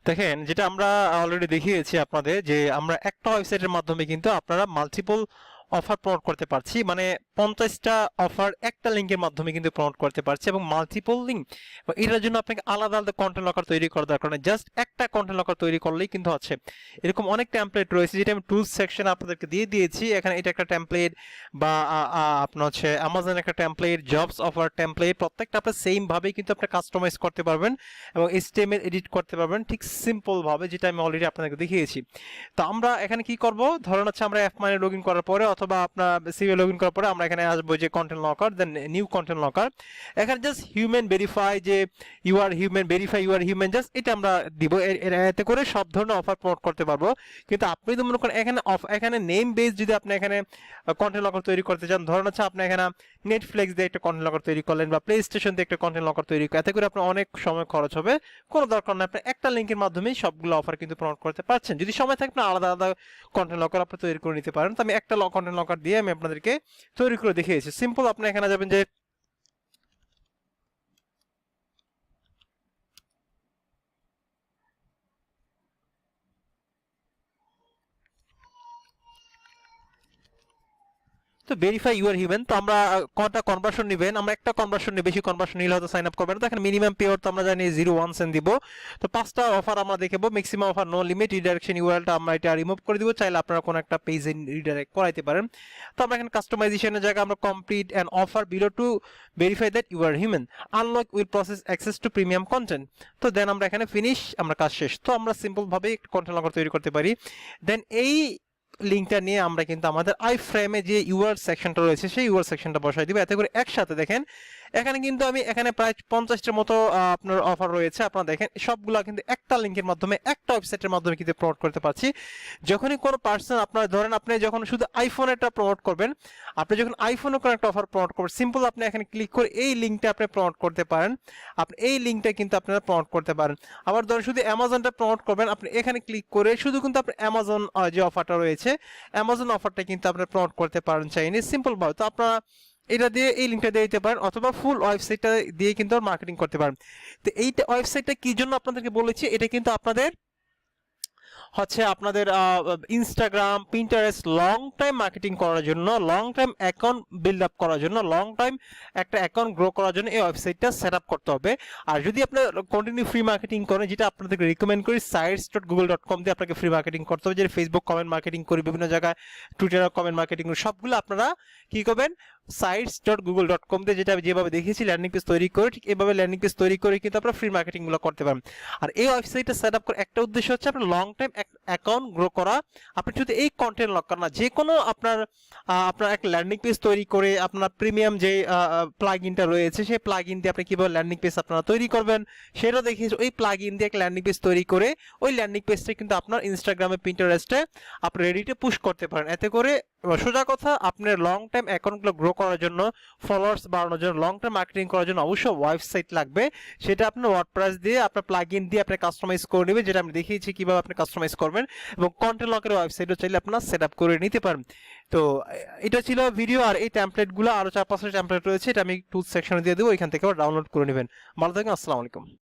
দেখেন, যেটা আমরা অলরেডি দেখিয়েছি আপনাদের, যে আমরা একটা ওয়েবসাইটের মাধ্যমে কিন্তু আপনারা মাল্টিপল অফার প্রমোট করতে পারছি, মানে 50টা অফার একটা লিঙ্কের মাধ্যমে কিন্তু প্রমোট করতে পারছি, এবং মাল্টিপল লিঙ্ক। এটার জন্য আপনাকে আলাদা আলাদা কন্টেন্ট লকার তৈরি করার দরকার নেই, জাস্ট একটা কন্টেন্ট লকার তৈরি করলেই কিন্তু আছে। এরকম অনেক টেমপ্লেট রয়েছে যেটা আমি টুলস সেকশনে আপনাদেরকে দিয়ে দিয়েছি। এখানে এটা একটা টেমপ্লেট, বা আপনার হচ্ছে অ্যামাজন একটা টেমপ্লেট, জবস অফার টেমপ্লেট, প্রত্যেকটা আপনার সেম ভাবে কিন্তু আপনি কাস্টমাইজ করতে পারবেন এবং HTML এডিট করতে পারবেন ঠিক সিম্পল ভাবে, যেটা আমি অলরেডি আপনাদেরকে দেখিয়েছি। তো আমরা এখানে কি করব, ধরুন হচ্ছে আমরা অ্যাপ মাইনে লগইন করার পরে অথবা আপনার সিভি লগইন করার পরে আমরা এখানে আসবো যে content locker, then new content locker. এখানে জাস্ট হিউম্যান ভেরিফাই, যে you are human, verify you are human, just এটা আমরা দিব। এতে করে সব ধরনের অফার প্রমোট করতে পারবো। কিন্তু আপনি তো মনে করেন এখানে নেম বেস যদি আপনি এখানে কন্টেন্ট লকার তৈরি করতে চান, ধরুন হচ্ছে আপনি এখানে নেটফ্লিক্স দিয়ে একটা কন্টেন্ট লকার তৈরি করলেন বা প্লে স্টেশন দিয়ে একটা কন্টেন্ট লকার তৈরি করলেন, এতে করে আপনার অনেক সময় খরচ হবে। কোনো দরকার নেই, আপনি একটা লিঙ্কের মাধ্যমেই সবগুলো অফার কিন্তু প্রমোট করতে পারছেন। যদি সময় থাকে আপনি আলাদা আলাদা কন্টেন্ট লকার আপনি তৈরি করে নিতে পারেন। তো আমি একটা কন্টেন্ট লকার দিয়ে আমি আপনাদেরকে তৈরি করে দেখিয়েছি। সিম্পল, আপনি এখানে যাবেন যে তো ভেরিফাই ইউর হিউম্যান। তো আমরা কটা কনভার্সন নেবেন, আমরা একটা কনভার্সন নিয়ে, বেশি কনভার্সন নিলে হয়তো সাইন আপ করবেন। তো এখানে মিনিমাম পেয়ার তো আমরা জানি 0.1 সেন্ট দিব। তো 5টা অফার আমরা দেখাবো, maximum offer, no limit, redirection ইউআরএলটা আমরা এটা রিমুভ করে দিব, চাইলে আপনারা কোনো একটা পেজে রিডাইরেক্ট করাইতে পারেন। তো আমরা এখানে কাস্টমাইজেশনের জায়গায় আমরা complete an offer below to verify that you are human, unlock will process access to premium content. তো দেন আমরা এখানে ফিনিশ, আমরা কাজ শেষ। তো আমরা সিম্পল ভাবে একটা কন্টেন্ট লকার তৈরি করতে পারি। দেন এই লিঙ্কটা নিয়ে আমরা কিন্তু আমাদের আই ফ্রেমে যে ইউআর সেকশনটা রয়েছে সেই ইউআর সেকশনটা বসাই দিব। এতে করে একসাথে দেখেন এখানে কিন্তু আমি এখানে প্রায় 50টার মতো আপনার অফার রয়েছে। আপনারা দেখেন সবগুলা কিন্তু একটা লিঙ্কের মাধ্যমে, একটা ওয়েবসাইটের মাধ্যমে কিন্তু প্রমোট করতে পারছি। যখনই কোনো পার্সন, আপনার ধরেন আপনি যখন শুধু আইফোনেরটা প্রমোট করবেন, আপনি যখন আইফোনে কোনো একটা অফার প্রমোট করবেন, সিম্পল আপনি এখানে ক্লিক করে এই লিঙ্কটা আপনি প্রমোট করতে পারেন। আপনি এই লিঙ্কটা কিন্তু আপনারা প্রমোট করতে পারেন। আবার ধরেন শুধু অ্যামাজনটা প্রমোট করবেন, আপনি এখানে ক্লিক করে শুধু কিন্তু আপনি অ্যামাজন যে অফারটা রয়েছে, অ্যামাজন অফারটা কিন্তু আপনি প্রমোট করতে পারেন চাইনি, সিম্পল ভাবে। তো আপনারা এটা দিয়ে এই লিঙ্কটা দিয়ে দিতে পারেন, অথবা ফুল ওয়েবসাইটটা দিয়ে কিন্তু মার্কেটিং করতে পারেন। তো এইটা ওয়েবসাইটটা কি জন্য আপনাদেরকে বলেছি, এটা কিন্তু আপনাদের হচ্ছে আপনাদের Instagram, Pinterest long time marketing করার জন্য, long time account build up করার জন্য, লং টাইম একটা অ্যাকাউন্ট গ্রো করার জন্য এই ওয়েবসাইটটা সেট আপ করতে হবে। আর যদি আপনার কন্টিনিউ ফ্রি মার্কেটিং করেন, যেটা আপনাদেরকে রিকমেন্ড করি, sites.google.com দিয়ে আপনাকে ফ্রি মার্কেটিং করতে হবে। যে ফেসবুক কমেন্ট মার্কেটিং করি, বিভিন্ন জায়গায় টুইটারে কমেন্ট মার্কেটিং করি, সবগুলো আপনারা কি করবেন, sites.google.com দিয়ে, যেটা যেভাবে দেখিয়েছি ল্যান্ডিং পেজ তৈরি করে, ঠিক এভাবে ল্যান্ডিং পেজ তৈরি করে কিন্তু আপনারা ফ্রি মার্কেটিংগুলো করতে পারেন। আর এই ওয়েবসাইটটা সেট আপ করার একটা উদ্দেশ্য হচ্ছে আপনার লং টাইম অ্যাকাউন্ট গ্রো করা। আপনি শুধু এই কন্টেন্ট লকার না, যে কোনো আপনার একটা ল্যান্ডিং পেজ তৈরি করে আপনার প্রিমিয়াম যে প্লাগইনটা রয়েছে, সেই প্লাগইন দিয়ে আপনি কিভাবে ল্যান্ডিং পেজ আপনারা তৈরি করবেন সেটা দেখিয়েছি। ওই প্লাগইন দিয়ে একটা ল্যান্ডিং পেজ তৈরি করে ওই ল্যান্ডিং পেজটা কিন্তু আপনার ইনস্টাগ্রামে, পিন্টারেস্টে আপনি রেডিটে পুশ করতে পারেন। এতে করে সোজা কথা, আপনার লং টাইম অ্যাকাউন্টগুলো গ্রো করার জন্য, ফলোয়ার্স বাড়ানোর জন্য, লং টাইম মার্কেটিং করার জন্য অবশ্যই ওয়েবসাইট লাগবে। সেটা আপনার ওয়ার্ডপ্রেস দিয়ে, আপনার প্লাগইন দিয়ে আপনি কাস্টমাইজ করে নেবেন, যেটা আমি দেখিয়েছি কিভাবে আপনি কাস্টমাইজ করবেন। এবং কন্টেন্ট লকারের ওয়েবসাইটও চাইলে আপনারা সেট আপ করে নিতে পারেন। তো এটা ছিল ভিডিও। আর এই টেমপ্লেটগুলো আরো 4-5টা টেমপ্লেট রয়েছে, এটা আমি টুলস সেকশনে দিয়ে দেবো, এখান থেকে আবার ডাউনলোড করে নেবেন। ভালো থাকেন, আসসালামু আলাইকুম।